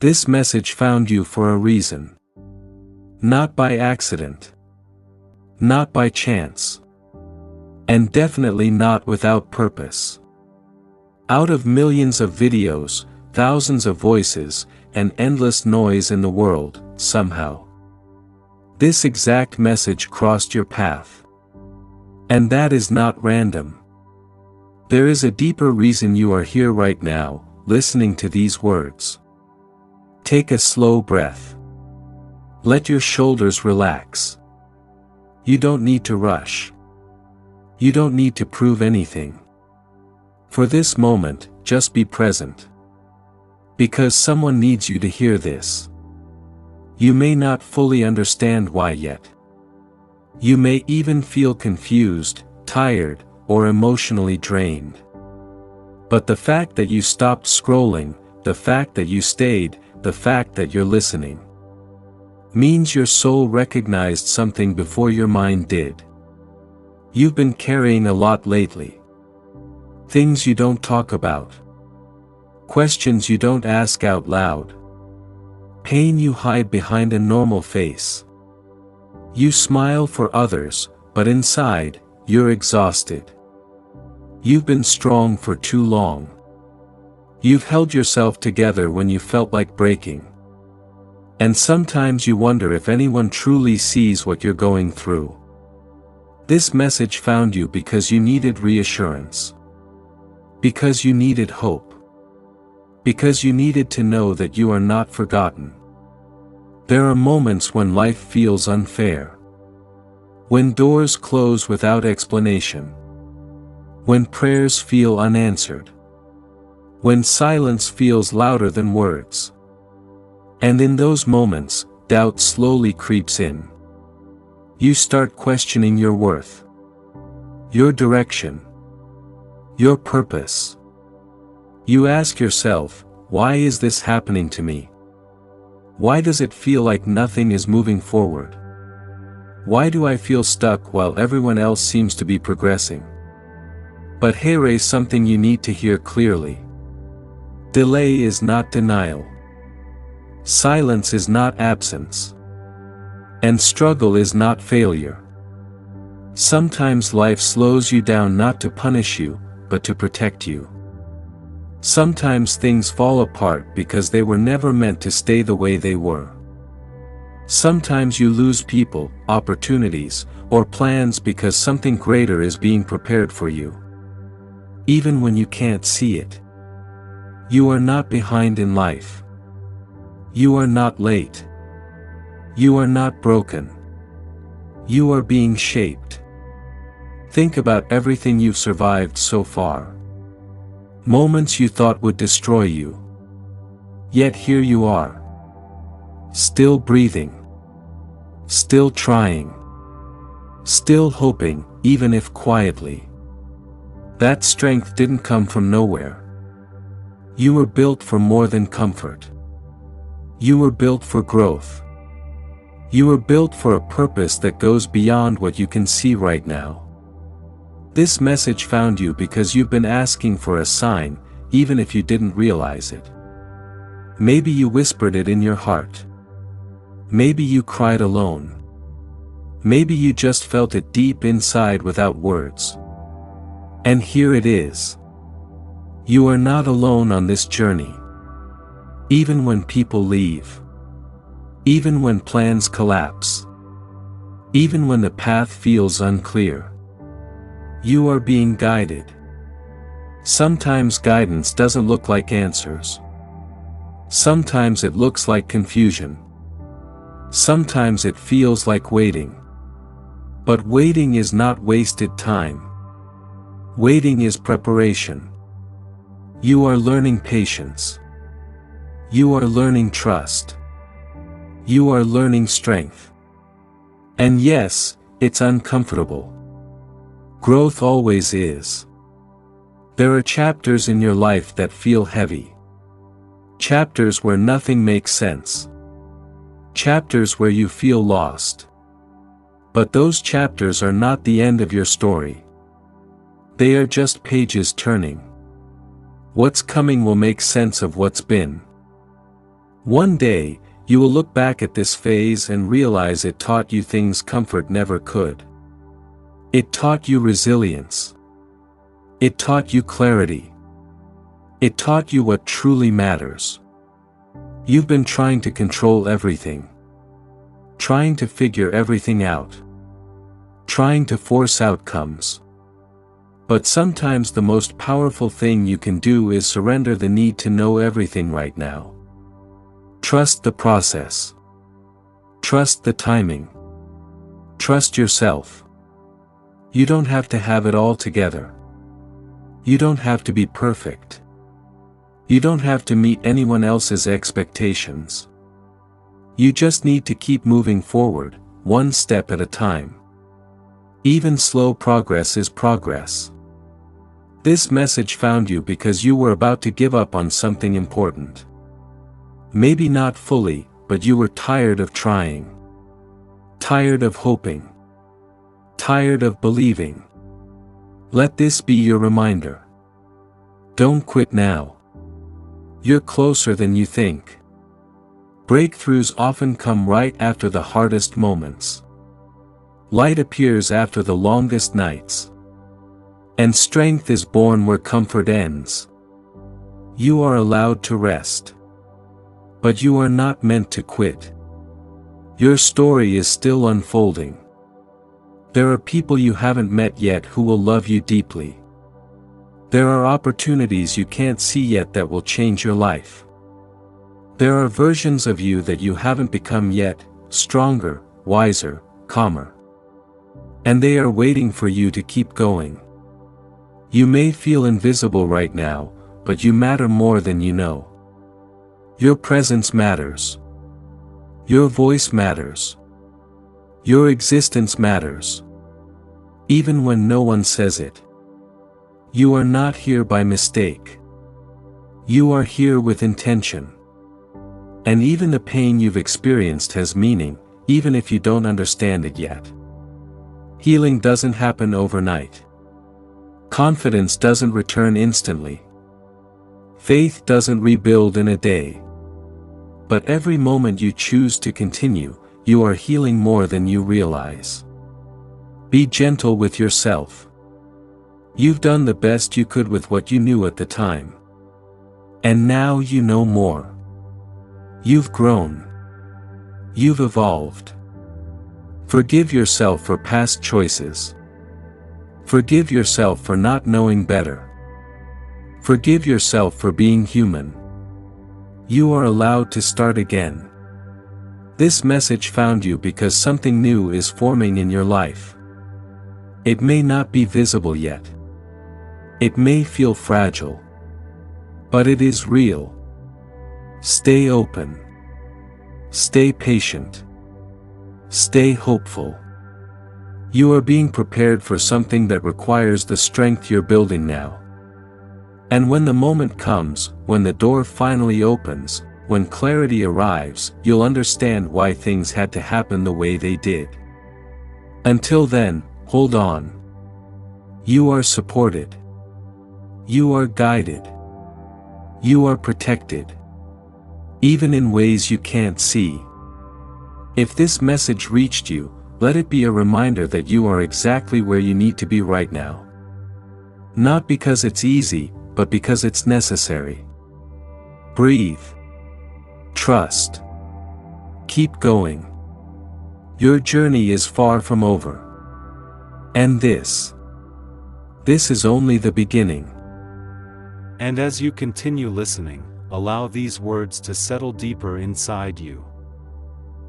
This message found you for a reason. Not by accident. Not by chance. And definitely not without purpose. Out of millions of videos, thousands of voices, and endless noise in the world, somehow, this exact message crossed your path. And that is not random. There is a deeper reason you are here right now, listening to these words. Take a slow breath. Let your shoulders relax. You don't need to rush. You don't need to prove anything. For this moment, just be present. Because someone needs you to hear this. You may not fully understand why yet. You may even feel confused, tired, or emotionally drained. But the fact that you stopped scrolling, the fact that you stayed, the fact that you're listening, means your soul recognized something before your mind did. You've been carrying a lot lately. Things you don't talk about. Questions you don't ask out loud. Pain you hide behind a normal face. You smile for others, but inside, you're exhausted. You've been strong for too long. You've held yourself together when you felt like breaking. And sometimes you wonder if anyone truly sees what you're going through. This message found you because you needed reassurance. Because you needed hope. Because you needed to know that you are not forgotten. There are moments when life feels unfair. When doors close without explanation. When prayers feel unanswered. When silence feels louder than words. And in those moments, doubt slowly creeps in. You start questioning your worth. Your direction. Your purpose. You ask yourself, why is this happening to me? Why does it feel like nothing is moving forward? Why do I feel stuck while everyone else seems to be progressing? But here is something you need to hear clearly. Delay is not denial. Silence is not absence. And struggle is not failure. Sometimes life slows you down not to punish you, but to protect you. Sometimes things fall apart because they were never meant to stay the way they were. Sometimes you lose people, opportunities, or plans because something greater is being prepared for you. Even when you can't see it. You are not behind in life. You are not late. You are not broken. You are being shaped. Think about everything you've survived so far. Moments you thought would destroy you. Yet here you are. Still breathing. Still trying. Still hoping, even if quietly. That strength didn't come from nowhere. You were built for more than comfort. You were built for growth. You were built for a purpose that goes beyond what you can see right now. This message found you because you've been asking for a sign, even if you didn't realize it. Maybe you whispered it in your heart. Maybe you cried alone. Maybe you just felt it deep inside without words. And here it is. You are not alone on this journey. Even when people leave. Even when plans collapse. Even when the path feels unclear. You are being guided. Sometimes guidance doesn't look like answers. Sometimes it looks like confusion. Sometimes it feels like waiting. But waiting is not wasted time. Waiting is preparation. You are learning patience. You are learning trust. You are learning strength. And yes, it's uncomfortable. Growth always is. There are chapters in your life that feel heavy. Chapters where nothing makes sense. Chapters where you feel lost. But those chapters are not the end of your story. They are just pages turning. What's coming will make sense of what's been. One day, you will look back at this phase and realize it taught you things comfort never could. It taught you resilience. It taught you clarity. It taught you what truly matters. You've been trying to control everything. Trying to figure everything out. Trying to force outcomes. But sometimes the most powerful thing you can do is surrender the need to know everything right now. Trust the process. Trust the timing. Trust yourself. You don't have to have it all together. You don't have to be perfect. You don't have to meet anyone else's expectations. You just need to keep moving forward, one step at a time. Even slow progress is progress. This message found you because you were about to give up on something important. Maybe not fully, but you were tired of trying. Tired of hoping. Tired of believing. Let this be your reminder. Don't quit now. You're closer than you think. Breakthroughs often come right after the hardest moments. Light appears after the longest nights. And strength is born where comfort ends. You are allowed to rest. But you are not meant to quit. Your story is still unfolding. There are people you haven't met yet who will love you deeply. There are opportunities you can't see yet that will change your life. There are versions of you that you haven't become yet, stronger, wiser, calmer. And they are waiting for you to keep going. You may feel invisible right now, but you matter more than you know. Your presence matters. Your voice matters. Your existence matters. Even when no one says it. You are not here by mistake. You are here with intention. And even the pain you've experienced has meaning, even if you don't understand it yet. Healing doesn't happen overnight. Confidence doesn't return instantly. Faith doesn't rebuild in a day. But every moment you choose to continue, you are healing more than you realize. Be gentle with yourself. You've done the best you could with what you knew at the time. And now you know more. You've grown. You've evolved. Forgive yourself for past choices. Forgive yourself for not knowing better. Forgive yourself for being human. You are allowed to start again. This message found you because something new is forming in your life. It may not be visible yet. It may feel fragile. But it is real. Stay open. Stay patient. Stay hopeful. You are being prepared for something that requires the strength you're building now. And when the moment comes, when the door finally opens, when clarity arrives, you'll understand why things had to happen the way they did. Until then, hold on. You are supported. You are guided. You are protected. Even in ways you can't see. If this message reached you, let it be a reminder that you are exactly where you need to be right now. Not because it's easy, but because it's necessary. Breathe. Trust. Keep going. Your journey is far from over. And this is only the beginning. And as you continue listening, allow these words to settle deeper inside you.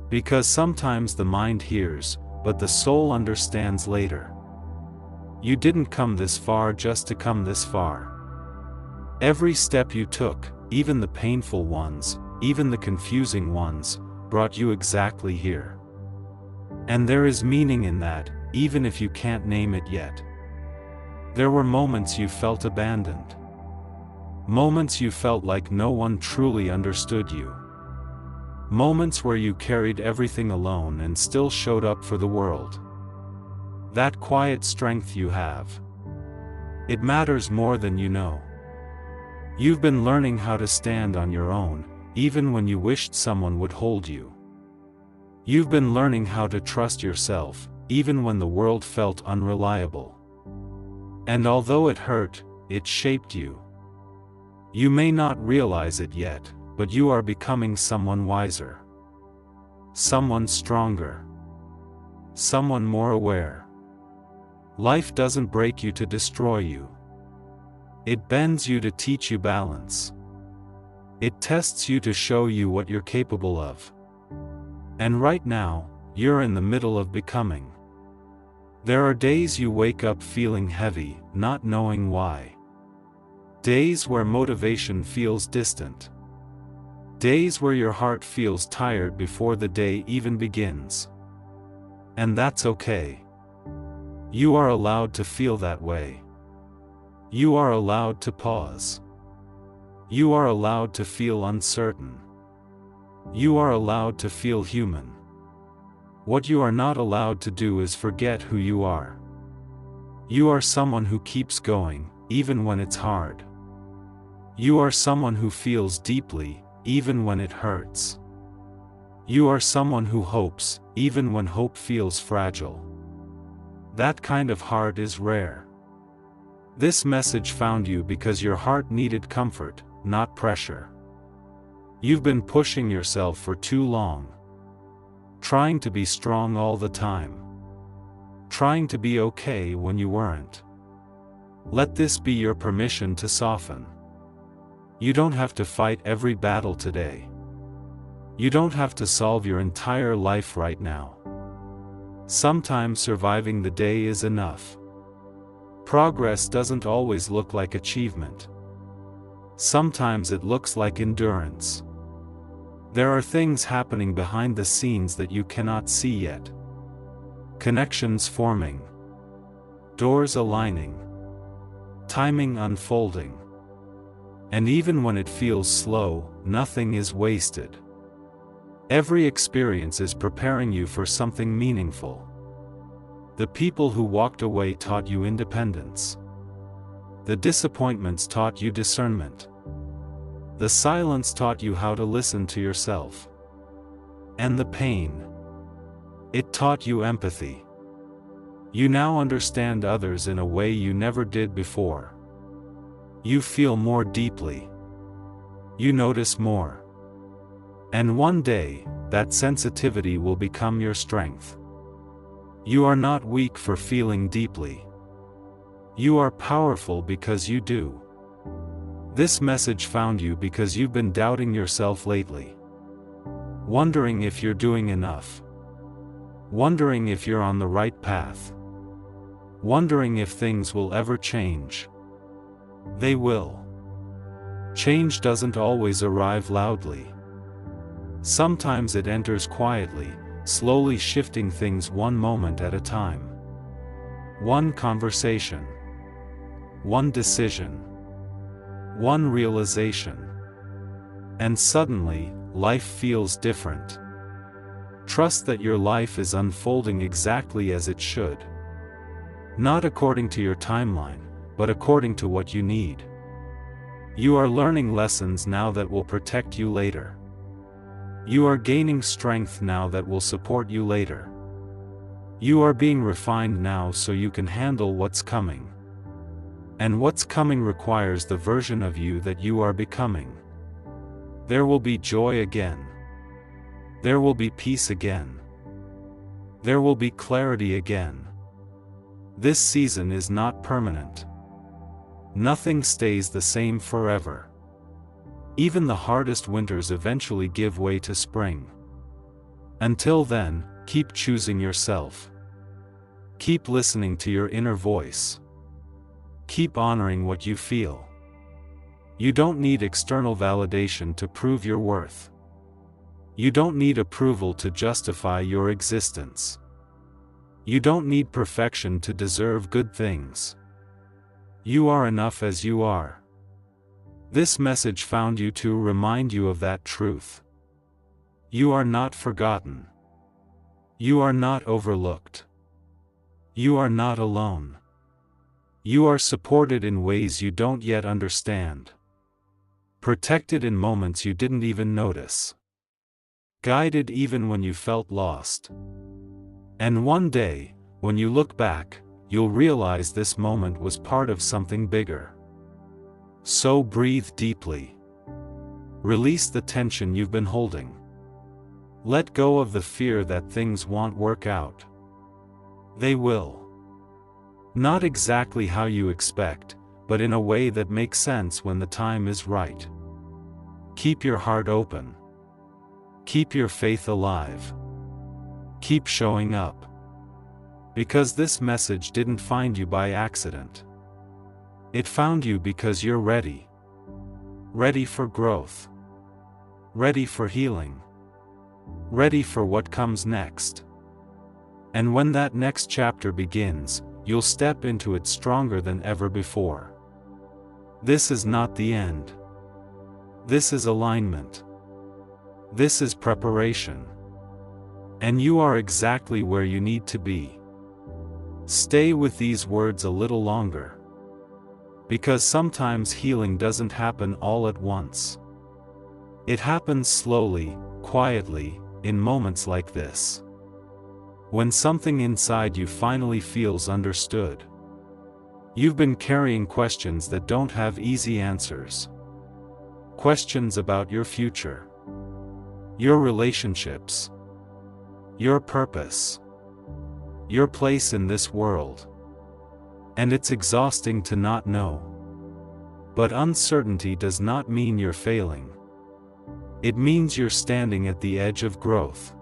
Because sometimes the mind hears, but the soul understands later. You didn't come this far just to come this far. Every step you took, even the painful ones, even the confusing ones, brought you exactly here. And there is meaning in that, even if you can't name it yet. There were moments you felt abandoned. Moments you felt like no one truly understood you. Moments where you carried everything alone and still showed up for the world. That quiet strength you have. It matters more than you know. You've been learning how to stand on your own, even when you wished someone would hold you. You've been learning how to trust yourself, even when the world felt unreliable. And although it hurt, it shaped you. You may not realize it yet, but you are becoming someone wiser. Someone stronger. Someone more aware. Life doesn't break you to destroy you. It bends you to teach you balance. It tests you to show you what you're capable of. And right now, you're in the middle of becoming. There are days you wake up feeling heavy, not knowing why. Days where motivation feels distant. Days where your heart feels tired before the day even begins. And that's okay. You are allowed to feel that way. You are allowed to pause. You are allowed to feel uncertain. You are allowed to feel human. What you are not allowed to do is forget who you are. You are someone who keeps going, even when it's hard. You are someone who feels deeply, even when it hurts. You are someone who hopes, even when hope feels fragile. That kind of heart is rare. This message found you because your heart needed comfort, not pressure. You've been pushing yourself for too long. Trying to be strong all the time. Trying to be okay when you weren't. Let this be your permission to soften. You don't have to fight every battle today. You don't have to solve your entire life right now. Sometimes surviving the day is enough. Progress doesn't always look like achievement. Sometimes it looks like endurance. There are things happening behind the scenes that you cannot see yet. Connections forming. Doors aligning. Timing unfolding. And even when it feels slow, nothing is wasted. Every experience is preparing you for something meaningful. The people who walked away taught you independence. The disappointments taught you discernment. The silence taught you how to listen to yourself. And the pain, it taught you empathy. You now understand others in a way you never did before. You feel more deeply. You notice more. And one day, that sensitivity will become your strength. You are not weak for feeling deeply. You are powerful because you do. This message found you because you've been doubting yourself lately. Wondering if you're doing enough. Wondering if you're on the right path. Wondering if things will ever change. They will. Change doesn't always arrive loudly. Sometimes it enters quietly, slowly shifting things one moment at a time. One conversation. One decision. One realization. And suddenly, life feels different. Trust that your life is unfolding exactly as it should. Not according to your timeline, but according to what you need. You are learning lessons now that will protect you later. You are gaining strength now that will support you later. You are being refined now so you can handle what's coming. And what's coming requires the version of you that you are becoming. There will be joy again. There will be peace again. There will be clarity again. This season is not permanent. Nothing stays the same forever. Even the hardest winters eventually give way to spring. Until then, keep choosing yourself. Keep listening to your inner voice. Keep honoring what you feel. You don't need external validation to prove your worth. You don't need approval to justify your existence. You don't need perfection to deserve good things. You are enough as you are. This message found you to remind you of that truth. You are not forgotten. You are not overlooked. You are not alone. You are supported in ways you don't yet understand. protected in moments you didn't even notice, guided even when you felt lost. And one day, when you look back, you'll realize this moment was part of something bigger. So breathe deeply. Release the tension you've been holding. Let go of the fear that things won't work out. They will. Not exactly how you expect, but in a way that makes sense when the time is right. Keep your heart open. Keep your faith alive. Keep showing up. Because this message didn't find you by accident. It found you because you're ready. Ready for growth. Ready for healing. Ready for what comes next. And when that next chapter begins, you'll step into it stronger than ever before. This is not the end. This is alignment. This is preparation. And you are exactly where you need to be. Stay with these words a little longer. Because sometimes healing doesn't happen all at once. It happens slowly, quietly, in moments like this. When something inside you finally feels understood. You've been carrying questions that don't have easy answers. Questions about your future. Your relationships. Your purpose. Your place in this world. And it's exhausting to not know. But uncertainty does not mean you're failing. It means you're standing at the edge of growth.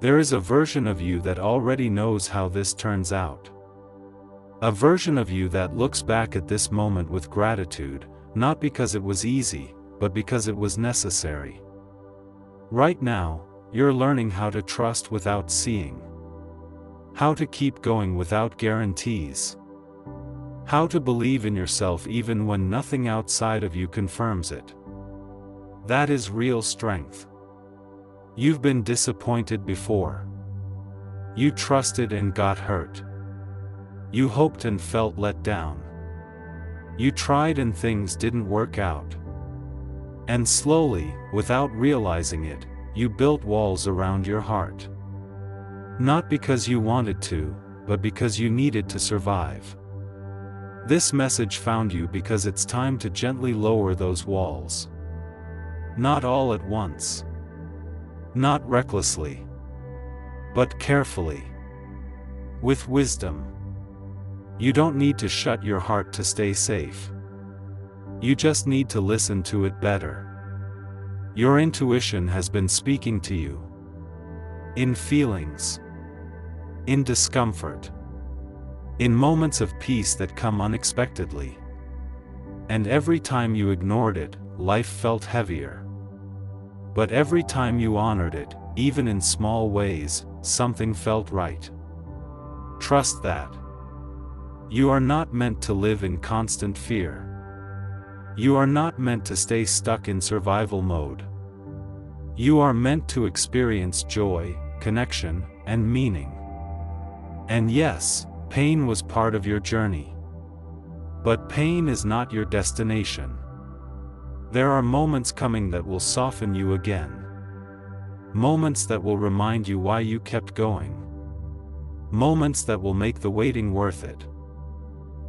There is a version of you that already knows how this turns out. A version of you that looks back at this moment with gratitude, not because it was easy, but because it was necessary. Right now, you're learning how to trust without seeing. How to keep going without guarantees. How to believe in yourself even when nothing outside of you confirms it. That is real strength. You've been disappointed before. You trusted and got hurt. You hoped and felt let down. You tried and things didn't work out. And slowly, without realizing it, you built walls around your heart. Not because you wanted to, but because you needed to survive. This message found you because it's time to gently lower those walls. Not all at once. Not recklessly. But carefully. With wisdom. You don't need to shut your heart to stay safe. You just need to listen to it better. Your intuition has been speaking to you. In feelings. In discomfort. In moments of peace that come unexpectedly. And every time you ignored it, life felt heavier. But every time you honored it, even in small ways, something felt right. Trust that. You are not meant to live in constant fear. You are not meant to stay stuck in survival mode. You are meant to experience joy, connection, and meaning. And yes, pain was part of your journey. But pain is not your destination. There are moments coming that will soften you again. Moments that will remind you why you kept going. Moments that will make the waiting worth it.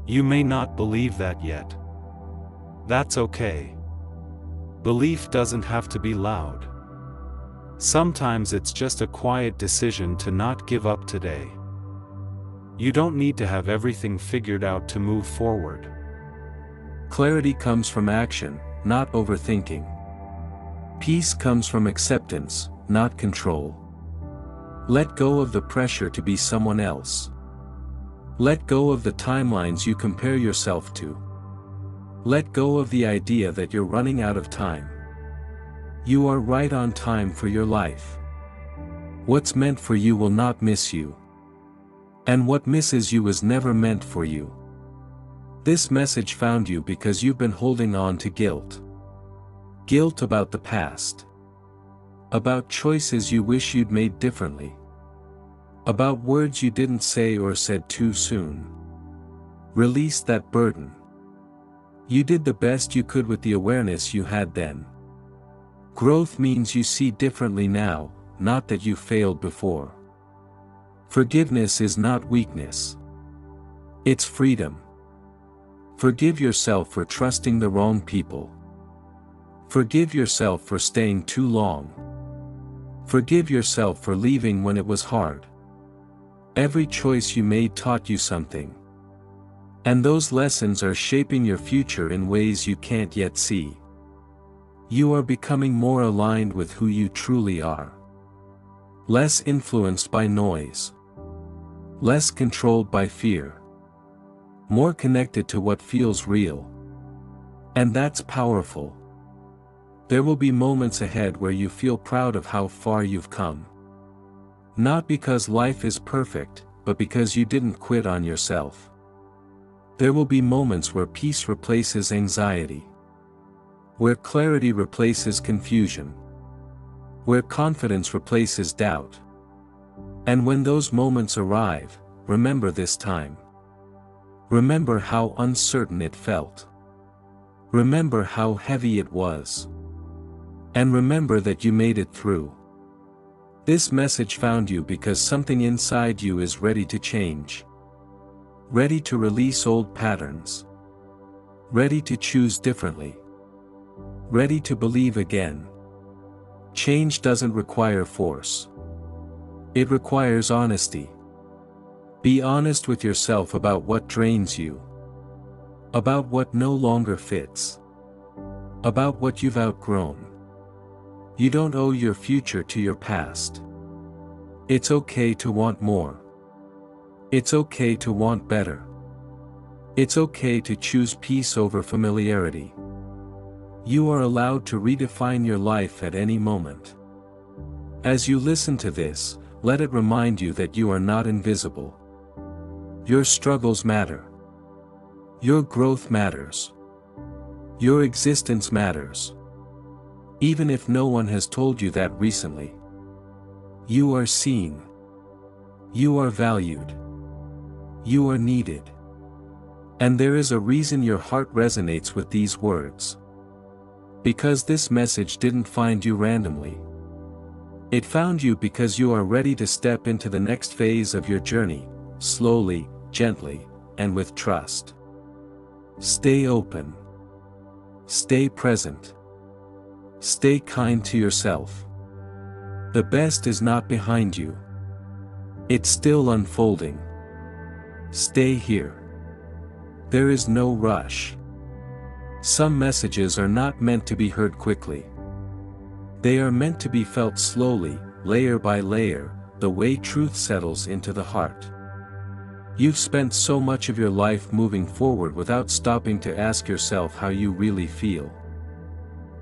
You may not believe that yet. That's okay. Belief doesn't have to be loud. Sometimes it's just a quiet decision to not give up today. You don't need to have everything figured out to move forward. Clarity comes from action, not overthinking. Peace comes from acceptance, not control. Let go of the pressure to be someone else. Let go of the timelines you compare yourself to. Let go of the idea that you're running out of time. You are right on time for your life. What's meant for you will not miss you. And what misses you is never meant for you. This message found you because you've been holding on to guilt. Guilt about the past. About choices you wish you'd made differently. About words you didn't say or said too soon. Release that burden. You did the best you could with the awareness you had then. Growth means you see differently now, not that you failed before. Forgiveness is not weakness. It's freedom. Forgive yourself for trusting the wrong people. Forgive yourself for staying too long. Forgive yourself for leaving when it was hard. Every choice you made taught you something. And those lessons are shaping your future in ways you can't yet see. You are becoming more aligned with who you truly are. Less influenced by noise. Less controlled by fear. More connected to what feels real. And that's powerful. There will be moments ahead where you feel proud of how far you've come. Not because life is perfect, but because you didn't quit on yourself. There will be moments where peace replaces anxiety. Where clarity replaces confusion. Where confidence replaces doubt. And when those moments arrive, remember this time. Remember how uncertain it felt. Remember how heavy it was. And remember that you made it through. This message found you because something inside you is ready to change. Ready to release old patterns. Ready to choose differently. Ready to believe again. Change doesn't require force. It requires honesty. Be honest with yourself about what drains you. About what no longer fits. About what you've outgrown. You don't owe your future to your past. It's okay to want more. It's okay to want better. It's okay to choose peace over familiarity. You are allowed to redefine your life at any moment. As you listen to this, let it remind you that you are not invisible. Your struggles matter. Your growth matters. Your existence matters. Even if no one has told you that recently. You are seen. You are valued. You are needed. And there is a reason your heart resonates with these words. Because this message didn't find you randomly. It found you because you are ready to step into the next phase of your journey, slowly, gently, and with trust. Stay open. Stay present. Stay kind to yourself. The best is not behind you. It's still unfolding. Stay here. There is no rush. Some messages are not meant to be heard quickly. They are meant to be felt slowly, layer by layer, the way truth settles into the heart. You've spent so much of your life moving forward without stopping to ask yourself how you really feel.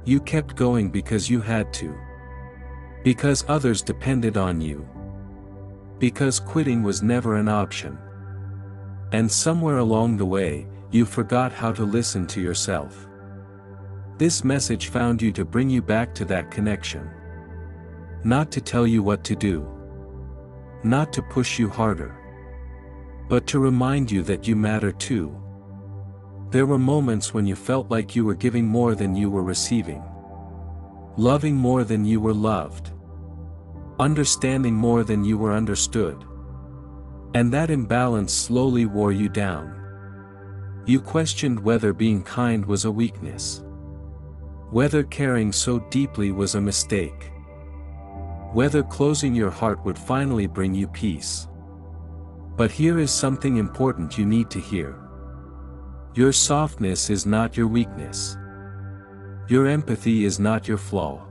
You kept going because you had to. Because others depended on you. Because quitting was never an option. And somewhere along the way, you forgot how to listen to yourself. This message found you to bring you back to that connection. Not to tell you what to do. Not to push you harder. But to remind you that you matter too. There were moments when you felt like you were giving more than you were receiving. Loving more than you were loved. Understanding more than you were understood. And that imbalance slowly wore you down. You questioned whether being kind was a weakness. Whether caring so deeply was a mistake. Whether closing your heart would finally bring you peace. But here is something important you need to hear. Your softness is not your weakness. Your empathy is not your flaw.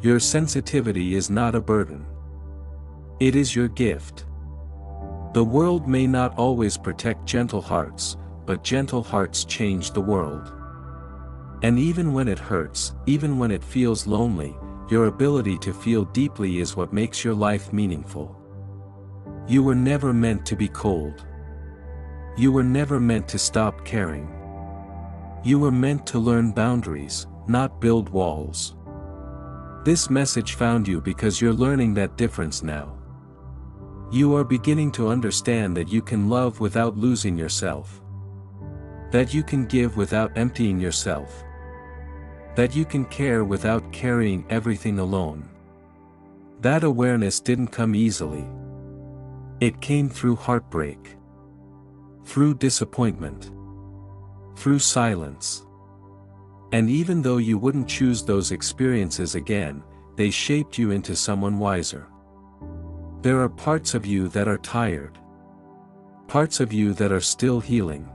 Your sensitivity is not a burden. It is your gift. The world may not always protect gentle hearts, but gentle hearts change the world. And even when it hurts, even when it feels lonely, your ability to feel deeply is what makes your life meaningful. You were never meant to be cold. You were never meant to stop caring. You were meant to learn boundaries, not build walls. This message found you because you're learning that difference now. You are beginning to understand that you can love without losing yourself. That you can give without emptying yourself. That you can care without carrying everything alone. That awareness didn't come easily. It came through heartbreak. Through disappointment. Through silence. And even though you wouldn't choose those experiences again, they shaped you into someone wiser. There are parts of you that are tired. Parts of you that are still healing.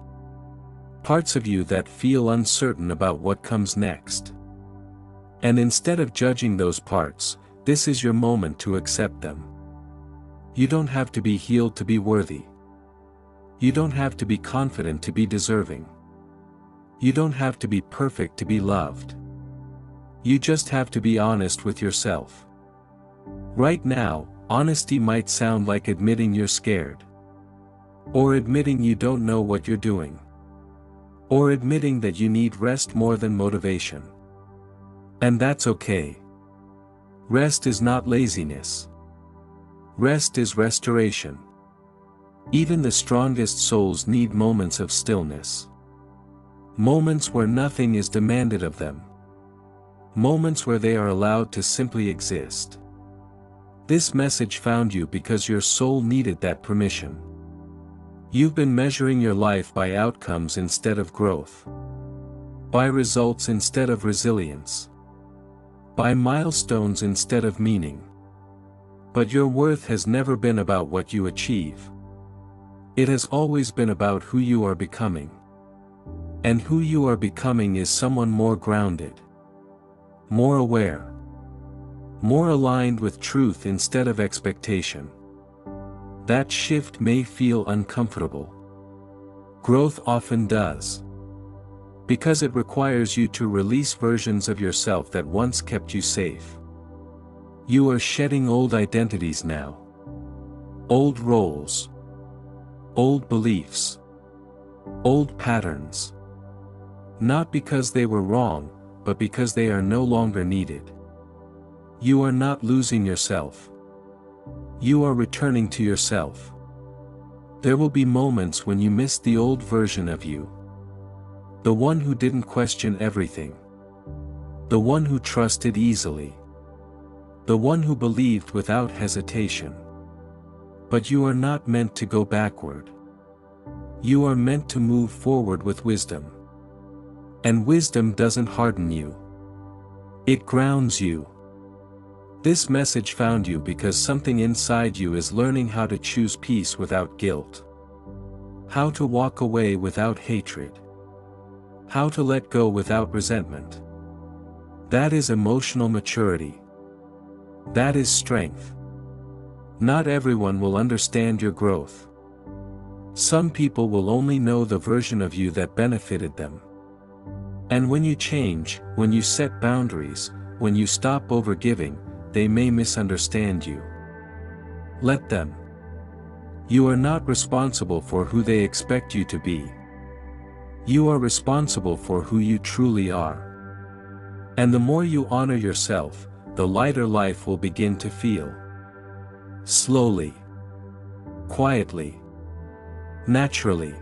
Parts of you that feel uncertain about what comes next. And instead of judging those parts, this is your moment to accept them. You don't have to be healed to be worthy. You don't have to be confident to be deserving. You don't have to be perfect to be loved. You just have to be honest with yourself. Right now, honesty might sound like admitting you're scared. Or admitting you don't know what you're doing. Or admitting that you need rest more than motivation. And that's okay. Rest is not laziness. Rest is restoration. Even the strongest souls need moments of stillness. Moments where nothing is demanded of them. Moments where they are allowed to simply exist. This message found you because your soul needed that permission. You've been measuring your life by outcomes instead of growth. By results instead of resilience. By milestones instead of meaning. But your worth has never been about what you achieve. It has always been about who you are becoming. And who you are becoming is someone more grounded. More aware. More aligned with truth instead of expectation. That shift may feel uncomfortable. Growth often does. Because it requires you to release versions of yourself that once kept you safe. You are shedding old identities now. Old roles. Old beliefs. Old patterns. Not because they were wrong, but because they are no longer needed. You are not losing yourself. You are returning to yourself. There will be moments when you miss the old version of you. The one who didn't question everything. The one who trusted easily. The one who believed without hesitation. But you are not meant to go backward. You are meant to move forward with wisdom. And wisdom doesn't harden you. It grounds you. This message found you because something inside you is learning how to choose peace without guilt. How to walk away without hatred. How to let go without resentment. That is emotional maturity. That is strength. Not everyone will understand your growth. Some people will only know the version of you that benefited them. And when you change, when you set boundaries, when you stop overgiving, they may misunderstand you. Let them. You are not responsible for who they expect you to be. You are responsible for who you truly are. And the more you honor yourself, the lighter life will begin to feel. Slowly. Quietly. Naturally.